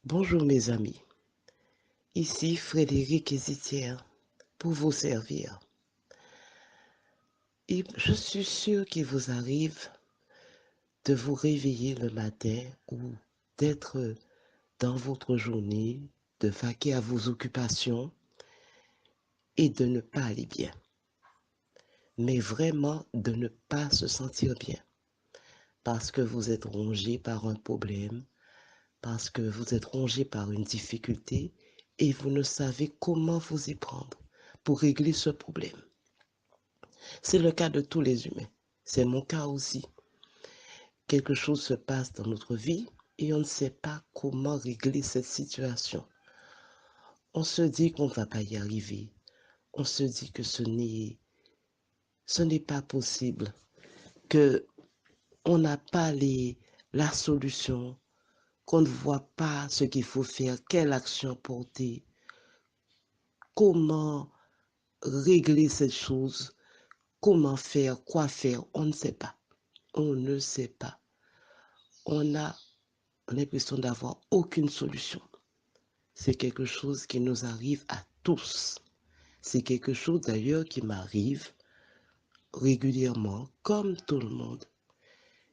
Bonjour mes amis, ici Frédéric Hésitière pour vous servir. Et je suis sûr qu'il vous arrive de vous réveiller le matin ou d'être dans votre journée, de vaquer à vos occupations et de ne pas aller bien. Mais vraiment de ne pas se sentir bien parce que vous êtes rongé par un problème, parce que vous êtes rongé par une difficulté et vous ne savez comment vous y prendre pour régler ce problème. C'est le cas de tous les humains. C'est mon cas aussi. Quelque chose se passe dans notre vie et on ne sait pas comment régler cette situation. On se dit qu'on ne va pas y arriver. On se dit que ce n'est pas possible, que on n'a pas la solution, qu'on ne voit pas ce qu'il faut faire, quelle action porter, comment régler cette chose, comment faire, quoi faire, on ne sait pas. On ne sait pas. On a l'impression d'avoir aucune solution. C'est quelque chose qui nous arrive à tous. C'est quelque chose d'ailleurs qui m'arrive régulièrement, comme tout le monde.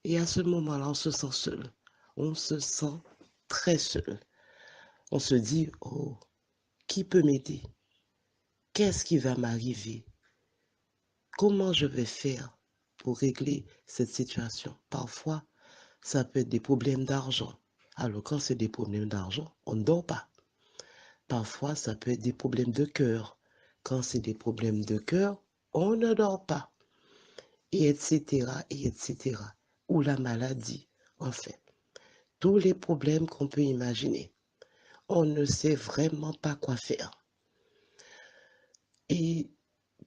Et à ce moment-là, on se sent seul. On se sent très seul. On se dit, oh, qui peut m'aider? Qu'est-ce qui va m'arriver? Comment je vais faire pour régler cette situation? Parfois, ça peut être des problèmes d'argent. Alors quand c'est des problèmes d'argent, on ne dort pas. Parfois, ça peut être des problèmes de cœur. Quand c'est des problèmes de cœur, on ne dort pas. Et etc. Et etc. Ou la maladie, en fait. Tous les problèmes qu'on peut imaginer. On ne sait vraiment pas quoi faire. Et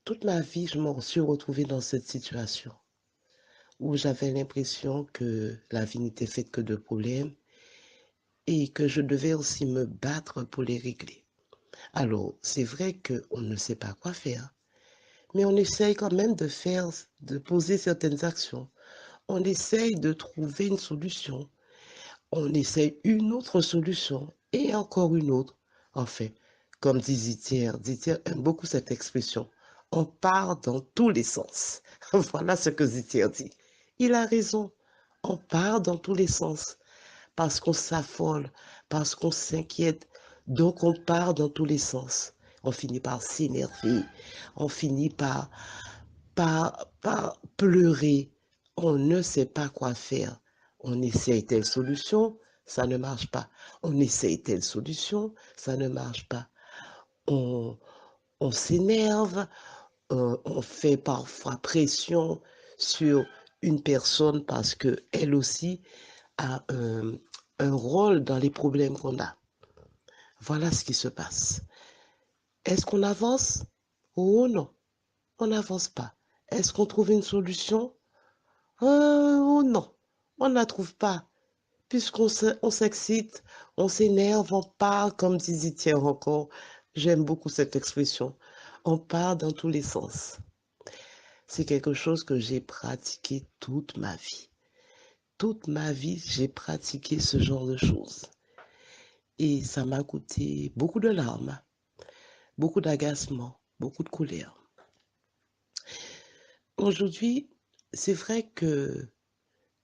toute ma vie, je me suis retrouvée dans cette situation où j'avais l'impression que la vie n'était faite que de problèmes et que je devais aussi me battre pour les régler. Alors, c'est vrai qu'on ne sait pas quoi faire. Mais on essaye quand même de poser certaines actions. On essaye de trouver une solution. On essaye une autre solution et encore une autre. Enfin, comme dit Zitière aime beaucoup cette expression. On part dans tous les sens. Voilà ce que Zitière dit. Il a raison. On part dans tous les sens parce qu'on s'affole, parce qu'on s'inquiète. Donc on part dans tous les sens. On finit par s'énerver. On finit par pleurer. On ne sait pas quoi faire. On essaye telle solution, ça ne marche pas. On essaye telle solution, ça ne marche pas. On, on s'énerve, on fait parfois pression sur une personne parce qu'elle aussi a un rôle dans les problèmes qu'on a. Voilà ce qui se passe. Est-ce qu'on avance? Oh non, on n'avance pas. Est-ce qu'on trouve une solution? Oh non, on ne la trouve pas. Puisqu'on s'excite, on s'énerve, on parle, comme disait Thierry encore. J'aime beaucoup cette expression. On part dans tous les sens. C'est quelque chose que j'ai pratiqué toute ma vie. Toute ma vie, j'ai pratiqué ce genre de choses. Et ça m'a coûté beaucoup de larmes, beaucoup d'agacement, beaucoup de colère. Aujourd'hui, c'est vrai que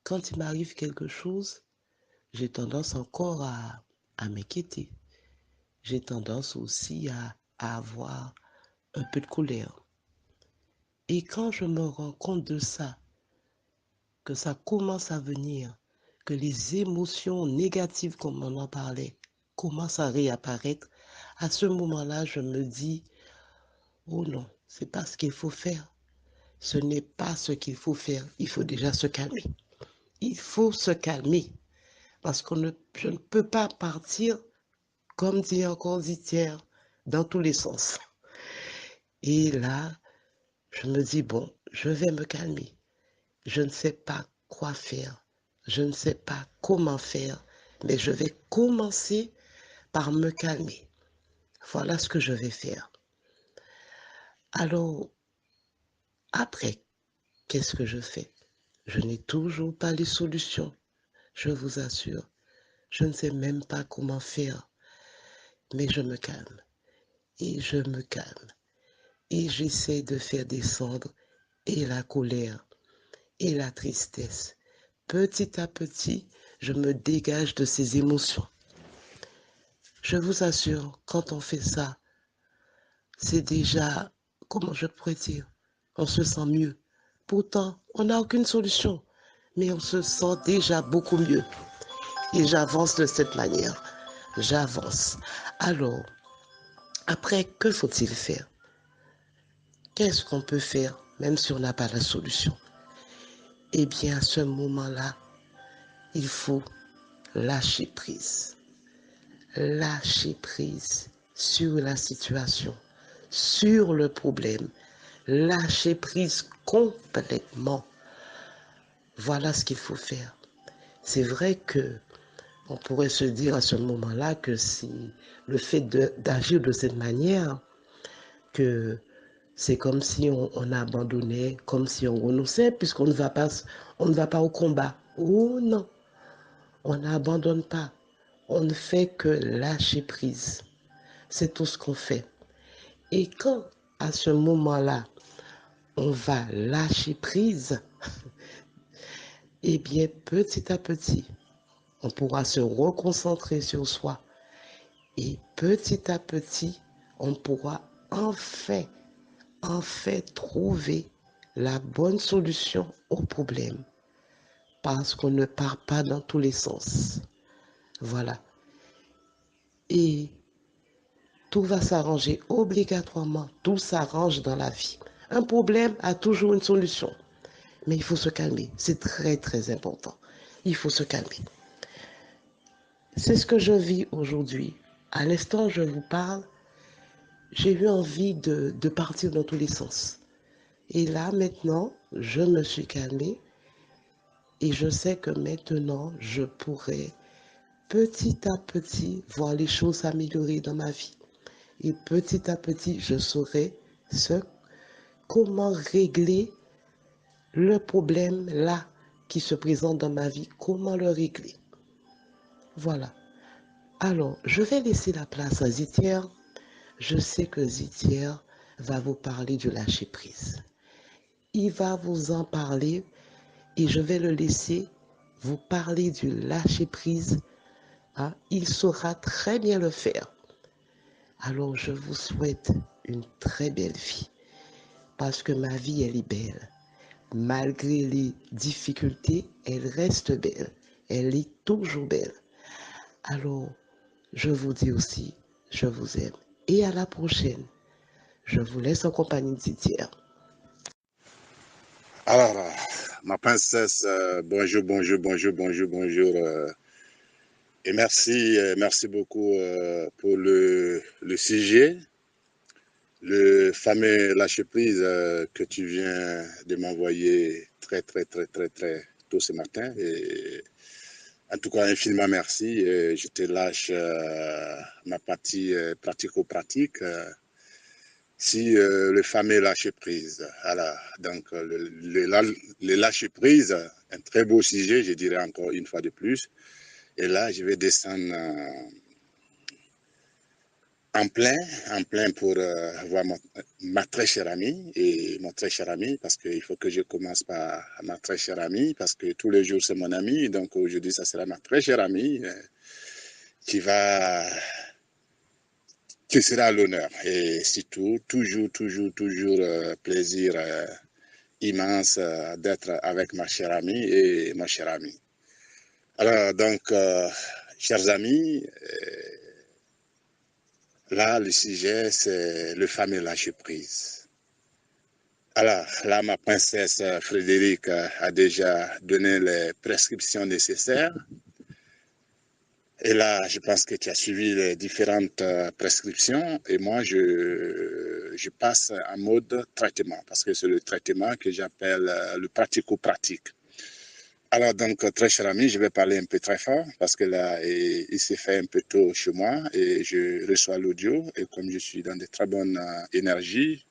quand il m'arrive quelque chose, j'ai tendance encore à m'inquiéter. J'ai tendance aussi à avoir un peu de colère. Et quand je me rends compte de ça, que ça commence à venir, que les émotions négatives, comme on en parlait, commencent à réapparaître, à ce moment-là, je me dis, oh non, c'est pas ce qu'il faut faire. Ce n'est pas ce qu'il faut faire. Il faut déjà se calmer. Il faut se calmer. Parce je ne peux pas partir, comme dit encore Zitière, dans tous les sens. Et là, je me dis, bon, je vais me calmer. Je ne sais pas quoi faire. Je ne sais pas comment faire. Mais je vais commencer par me calmer. Voilà ce que je vais faire. Alors, après, qu'est-ce que je fais? Je n'ai toujours pas les solutions, je vous assure. Je ne sais même pas comment faire, mais je me calme. Et je me calme. Et j'essaie de faire descendre et la colère et la tristesse. Petit à petit, je me dégage de ces émotions. Je vous assure, quand on fait ça, c'est déjà, comment je pourrais dire, on se sent mieux. Pourtant, on n'a aucune solution, mais on se sent déjà beaucoup mieux. Et j'avance de cette manière. J'avance. Alors, après, que faut-il faire? Qu'est-ce qu'on peut faire, même si on n'a pas la solution? Eh bien, à ce moment-là, il faut lâcher prise. Lâcher prise sur la situation, sur le problème. Lâcher prise complètement. Voilà ce qu'il faut faire. C'est vrai que on pourrait se dire à ce moment-là que si le fait d'agir de cette manière, que c'est comme si on abandonnait, comme si on renonçait, puisqu'on on ne va pas au combat. Oh non, on n'abandonne pas. On ne fait que lâcher prise. C'est tout ce qu'on fait. Et quand, à ce moment-là, on va lâcher prise, eh bien, petit à petit, on pourra se reconcentrer sur soi. Et petit à petit, on pourra enfin trouver la bonne solution au problème. Parce qu'on ne part pas dans tous les sens. Voilà. Et tout va s'arranger obligatoirement. Tout s'arrange dans la vie. Un problème a toujours une solution. Mais il faut se calmer. C'est très, très important. Il faut se calmer. C'est ce que je vis aujourd'hui. À l'instant où je vous parle, j'ai eu envie de partir dans tous les sens. Et là, maintenant, je me suis calmée et je sais que maintenant, je pourrai petit à petit voir les choses s'améliorer dans ma vie. Et petit à petit, je saurai comment régler le problème là qui se présente dans ma vie, comment le régler. Voilà. Alors, je vais laisser la place à Zitière. Je sais que Zitière va vous parler du lâcher prise. Il va vous en parler et je vais le laisser vous parler du lâcher prise. Hein? Il saura très bien le faire. Alors, je vous souhaite une très belle vie parce que ma vie, elle est belle. Malgré les difficultés, elle reste belle. Elle est toujours belle. Alors, je vous dis aussi, je vous aime. Et à la prochaine. Je vous laisse en compagnie de Didier. Alors, ma princesse, bonjour, bonjour, bonjour, bonjour, bonjour. Et merci, merci beaucoup pour le sujet, le fameux lâcher-prise que tu viens de m'envoyer très, très, très, très, très tôt ce matin. Et en tout cas, infiniment merci. Je te lâche ma partie pratico-pratique. Si le fameux lâcher-prise, voilà, donc le lâcher-prise, un très beau sujet, je dirais encore une fois de plus. Et là, je vais descendre en plein pour voir ma très chère amie et mon très cher ami, parce qu'il faut que je commence par ma très chère amie, parce que tous les jours c'est mon ami, donc aujourd'hui ça sera ma très chère amie qui va qui sera à l'honneur. Et surtout, toujours plaisir immense d'être avec ma chère amie et mon cher ami. Alors, donc, chers amis, là, le sujet, c'est le fameux lâcher-prise. Alors, là, ma princesse Frédéric a déjà donné les prescriptions nécessaires. Et là, je pense que tu as suivi les différentes prescriptions et moi, je passe en mode traitement parce que c'est le traitement que j'appelle le pratico-pratique. Alors donc, très cher ami, je vais parler un peu très fort parce que là, il s'est fait un peu tôt chez moi et je reçois l'audio et comme je suis dans de très bonnes énergies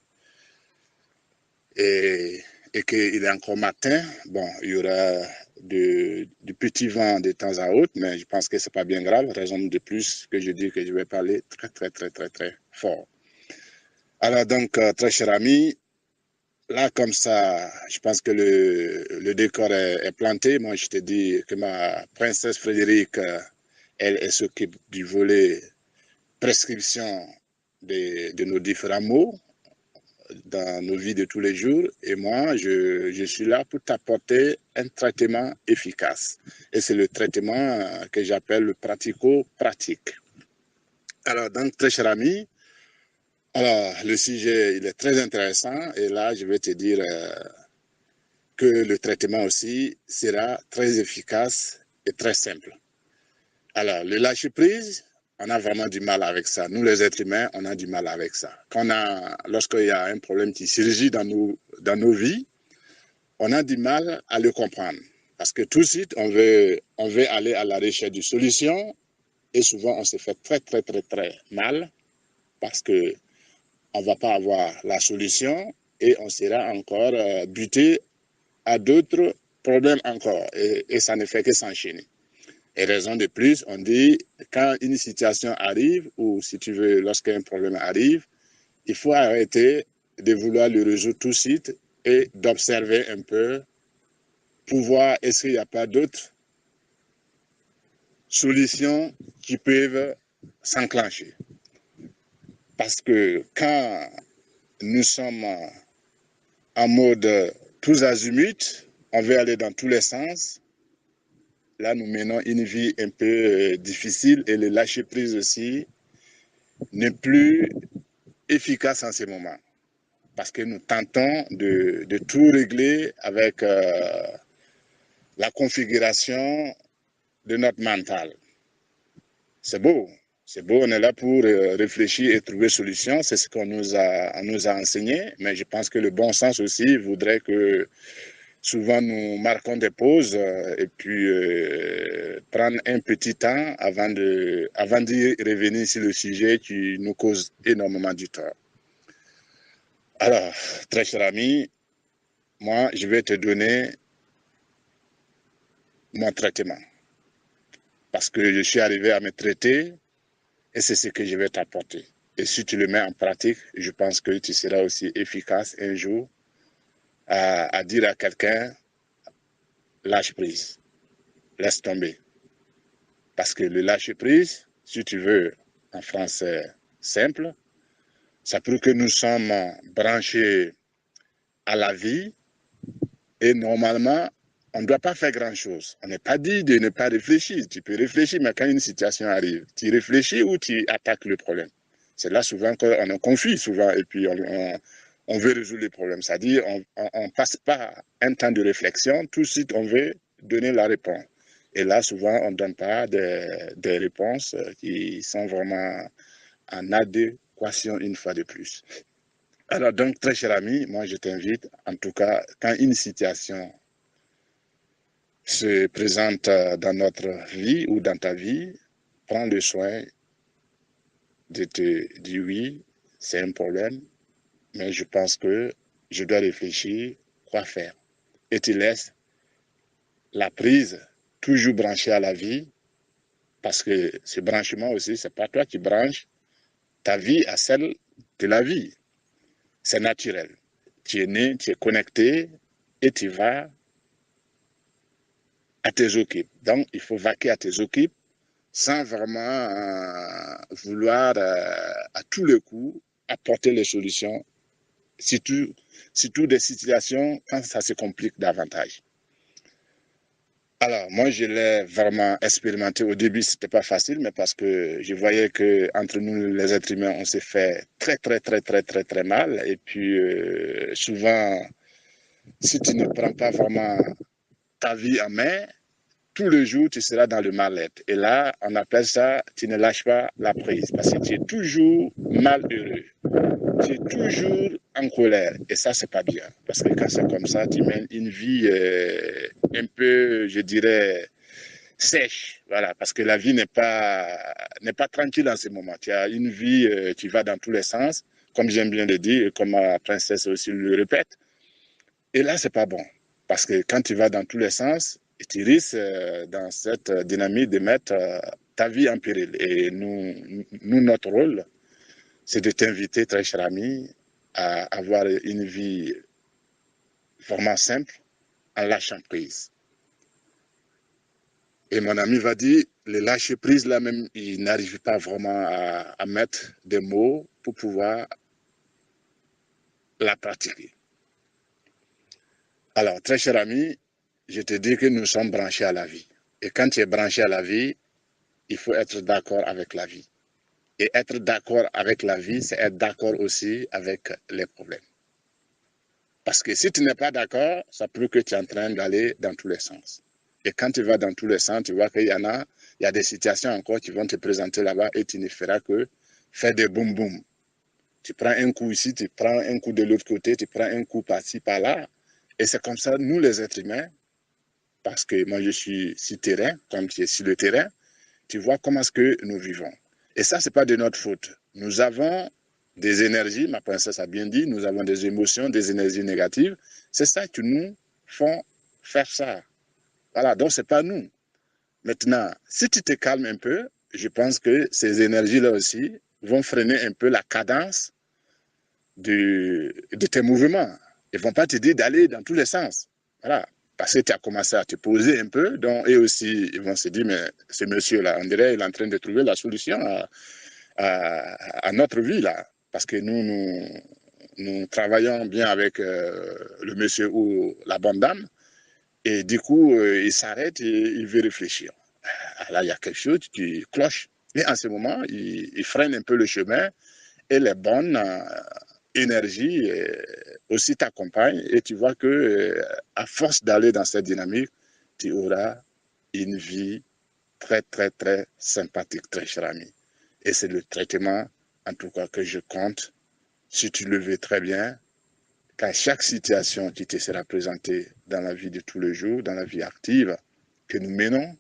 et et qu'il est encore matin, bon, il y aura du petit vent de temps à autre, mais je pense que ce n'est pas bien grave, raison de plus que je dis que je vais parler très fort. Alors donc, très cher ami, là comme ça, je pense que le décor est planté. Moi, je te dis que ma princesse Frédérique, elle s'occupe du volet prescription de nos différents mots dans nos vies de tous les jours. Et moi, je suis là pour t'apporter un traitement efficace. Et c'est le traitement que j'appelle le pratico-pratique. Alors, donc, très cher ami, alors, le sujet, il est très intéressant. Et là, je vais te dire que le traitement aussi sera très efficace et très simple. Alors, le lâcher-prise, on a vraiment du mal avec ça. Nous, les êtres humains, on a du mal avec ça. Lorsqu'il y a un problème qui surgit dans nos vies, on a du mal à le comprendre. Parce que tout de suite, on veut aller à la recherche de solutions et souvent, on se fait très mal parce qu'on ne va pas avoir la solution et on sera encore buté à d'autres problèmes encore. Et ça ne fait que s'enchaîner. Et raison de plus, on dit, quand une situation arrive, ou si tu veux, lorsqu'un problème arrive, il faut arrêter de vouloir le résoudre tout de suite et d'observer un peu pour voir est-ce qu'il n'y a pas d'autres solutions qui peuvent s'enclencher. Parce que quand nous sommes en mode tous azimuts, on veut aller dans tous les sens, là, nous menons une vie un peu difficile et le lâcher-prise aussi n'est plus efficace en ce moment. Parce que nous tentons de tout régler avec la configuration de notre mental. C'est beau, on est là pour réfléchir et trouver solution, c'est ce qu'on nous a enseigné, mais je pense que le bon sens aussi voudrait que souvent, nous marquons des pauses et puis prendre un petit temps avant d'y revenir sur le sujet qui nous cause énormément du tort. Alors, très cher ami, moi, je vais te donner mon traitement. Parce que je suis arrivé à me traiter et c'est ce que je vais t'apporter. Et si tu le mets en pratique, je pense que tu seras aussi efficace un jour à dire à quelqu'un, lâche prise, laisse tomber. Parce que le lâcher-prise, si tu veux, en français simple, ça prouve que nous sommes branchés à la vie et normalement, on ne doit pas faire grand-chose. On n'est pas dit de ne pas réfléchir. Tu peux réfléchir, mais quand une situation arrive, tu réfléchis ou tu attaques le problème. C'est là souvent qu'on est confus souvent et puis on veut résoudre le problème. C'est-à-dire on ne passe pas un temps de réflexion, tout de suite on veut donner la réponse. Et là, souvent, on ne donne pas des réponses qui sont vraiment en adéquation une fois de plus. Alors donc, très cher ami, moi je t'invite, en tout cas, quand une situation se présente dans notre vie ou dans ta vie, prends le soin de te dire oui, c'est un problème, mais je pense que je dois réfléchir quoi faire. Et tu laisses la prise toujours branchée à la vie, parce que ce branchement aussi, ce n'est pas toi qui branches ta vie à celle de la vie. C'est naturel. Tu es né, tu es connecté et tu vas à tes occupes. Donc, il faut vaquer à tes occupes sans vraiment vouloir à tous les coups apporter les solutions, surtout des situations quand ça se complique davantage. Alors, moi, je l'ai vraiment expérimenté. Au début, ce n'était pas facile, mais parce que je voyais qu'entre nous, les êtres humains, on s'est fait très mal. Et puis, souvent, si tu ne prends pas vraiment ta vie en main, tous les jours, tu seras dans le mal-être. Et là, on appelle ça, tu ne lâches pas la prise, parce que tu es toujours malheureux. Tu es toujours en colère. Et ça, c'est pas bien. Parce que quand c'est comme ça, tu mènes une vie un peu, je dirais, sèche. Voilà. Parce que la vie n'est pas tranquille en ce moment. Tu as une vie, tu vas dans tous les sens, comme j'aime bien le dire, et comme ma princesse aussi le répète. Et là, c'est pas bon. Parce que quand tu vas dans tous les sens, tu risques dans cette dynamique de mettre ta vie en péril. Et nous notre rôle, c'est de t'inviter, très cher ami, à avoir une vie vraiment simple en lâchant prise. Et mon ami va dire, le lâcher prise là même, il n'arrive pas vraiment à mettre des mots pour pouvoir la pratiquer. Alors, très cher ami, je te dis que nous sommes branchés à la vie. Et quand tu es branché à la vie, il faut être d'accord avec la vie. Et être d'accord avec la vie, c'est être d'accord aussi avec les problèmes. Parce que si tu n'es pas d'accord, ça prouve que tu es en train d'aller dans tous les sens. Et quand tu vas dans tous les sens, tu vois qu'il y a des situations encore qui vont te présenter là-bas et tu ne feras que faire des boum boum. Tu prends un coup ici, tu prends un coup de l'autre côté, tu prends un coup par-ci, par-là. Et c'est comme ça, nous les êtres humains, parce que moi je suis sur terrain, comme tu es sur le terrain, tu vois comment est-ce que nous vivons. Et ça, ce n'est pas de notre faute. Nous avons des énergies, ma princesse a bien dit, nous avons des émotions, des énergies négatives. C'est ça qui nous font faire ça. Voilà, donc ce n'est pas nous. Maintenant, si tu te calmes un peu, je pense que ces énergies-là aussi vont freiner un peu la cadence de tes mouvements. Ils ne vont pas te dire d'aller dans tous les sens. Voilà. Parce que tu as commencé à te poser un peu, donc eux aussi, ils vont se dire, mais ce monsieur-là, on dirait, il est en train de trouver la solution à notre vie, là. Parce que nous travaillons bien avec le monsieur ou la bonne dame, et du coup, il s'arrête et il veut réfléchir. Là, il y a quelque chose qui cloche. Et en ce moment, il freine un peu le chemin, et les bonnes énergies aussi t'accompagnent, et tu vois que à force d'aller dans cette dynamique, tu auras une vie très, très, très sympathique, très cher ami. Et c'est le traitement, en tout cas, que je compte, si tu le veux très bien, qu'à chaque situation qui te sera présentée dans la vie de tous les jours, dans la vie active que nous menons,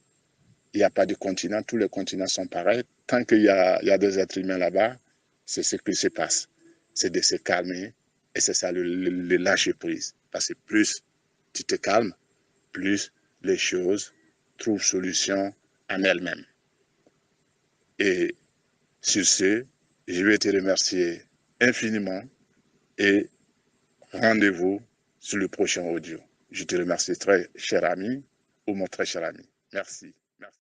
il n'y a pas de continent, tous les continents sont pareils. Tant qu'il y a des êtres humains là-bas, c'est ce qui se passe. C'est de se calmer et c'est ça le lâcher prise. Parce que plus tu te calmes, plus les choses trouvent solution en elles-mêmes. Et sur ce, je vais te remercier infiniment et rendez-vous sur le prochain audio. Je te remercie très cher ami ou mon très cher ami. Merci.